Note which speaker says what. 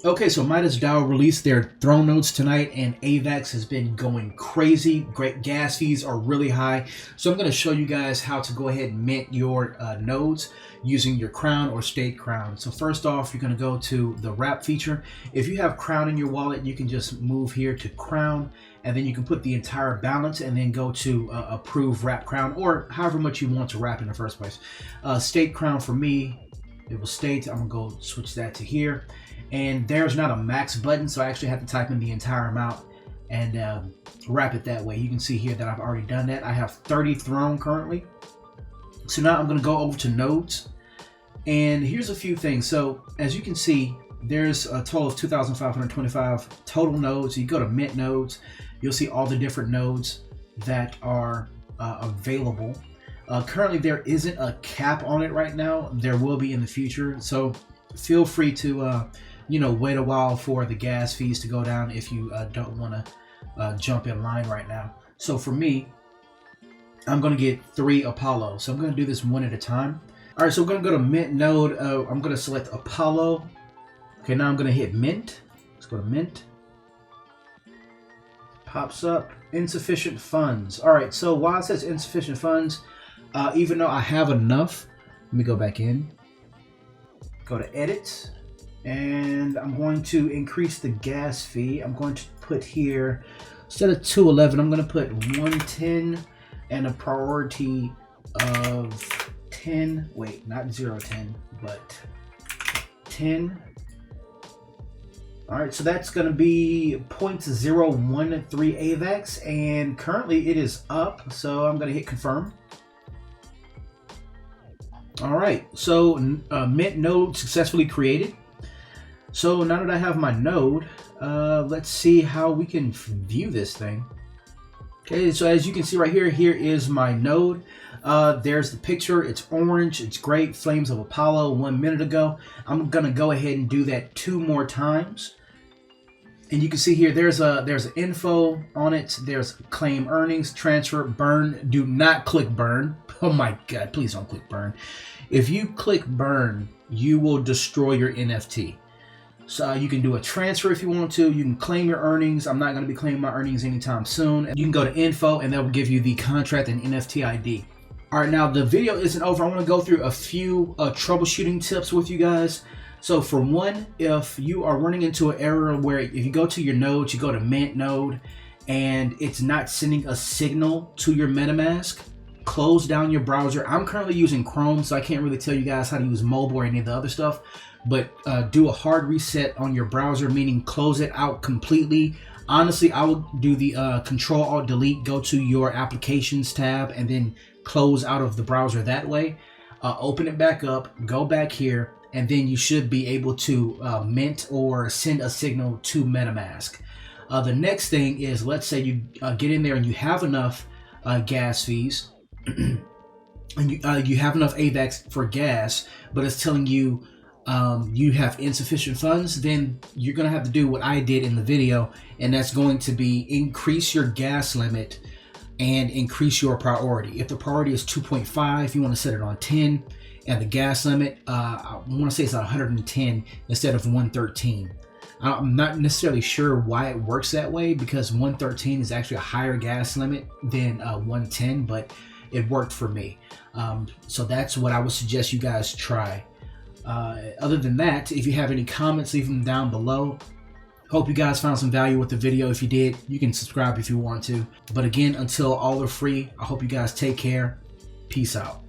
Speaker 1: Okay, so Midas Dao released their throne nodes tonight, and AVAX has been going crazy. Great gas fees are really high. So I'm going to show you guys how to go ahead and mint your nodes using your crown or state crown. So first off, you're going to go to the wrap feature. If you have crown in your wallet, you can just move here to crown, and then you can put the entire balance and then go to approve wrap crown, or however much you want to wrap in the first place. State crown for me, it will state. I'm going to go switch that to here. And there's not a max button, so I actually have to type in the entire amount and wrap it that way. You can see here that I've already done that. I have 30 throne currently. So now I'm going to go over to nodes. And here's a few things. So as you can see, there's a total of 2,525 total nodes. You go to mint nodes, you'll see all the different nodes that are available. Currently, there isn't a cap on it right now. There will be in the future. So feel free to wait a while for the gas fees to go down if you don't want to jump in line right now. So for me, I'm going to get 3 Apollo. So I'm going to do this one at a time. All right, so we're going to go to mint node. I'm going to select Apollo. Okay, now I'm going to hit mint. Let's go to mint. Pops up insufficient funds. All right, so while it says insufficient funds, even though I have enough, let me go back in. Go to edit. And I'm going to increase the gas fee. I'm going to put here, instead of 211, I'm going to put 110 and a priority of 10. Wait, not 010, but 10. All right, so that's going to be 0.013 AVAX, and currently it is up. So I'm going to hit confirm. All right, so mint node successfully created. So now that I have my node, let's see how we can view this thing. Okay, so as you can see right here, here is my node. There's the picture. It's orange. It's great. Flames of Apollo 1 minute ago. I'm gonna go ahead and do that 2 more times. And you can see here, there's an info on it. There's claim earnings, transfer, burn. Do not click burn. Oh my God, please don't click burn. If you click burn, you will destroy your NFT. So you can do a transfer if you want to. You can claim your earnings. I'm not going to be claiming my earnings anytime soon. You can go to info and that will give you the contract and NFT ID. All right, now the video isn't over. I want to go through a few troubleshooting tips with you guys. So for one, if you are running into an error where if you go to your nodes, you go to mint node and it's not sending a signal to your MetaMask, close down your browser. I'm currently using Chrome, so I can't really tell you guys how to use mobile or any of the other stuff. But do a hard reset on your browser, meaning close it out completely. Honestly, I would do the Control-Alt-Delete, go to your Applications tab, and then close out of the browser that way. Open it back up, go back here, and then you should be able to mint or send a signal to MetaMask. The next thing is, let's say you get in there and you have enough gas fees, and you have enough AVAX for gas, but it's telling you you have insufficient funds, then you're going to have to do what I did in the video, and that's going to be increase your gas limit and increase your priority. If the priority is 2.5, you want to set it on 10, and the gas limit, I want to say it's 110 instead of 113. I'm not necessarily sure why it works that way, because 113 is actually a higher gas limit than 110, but it worked for me. So that's what I would suggest you guys try. Other than that, if you have any comments, leave them down below. Hope you guys found some value with the video. If you did, you can subscribe if you want to. But again, until all are free, I hope you guys take care. Peace out.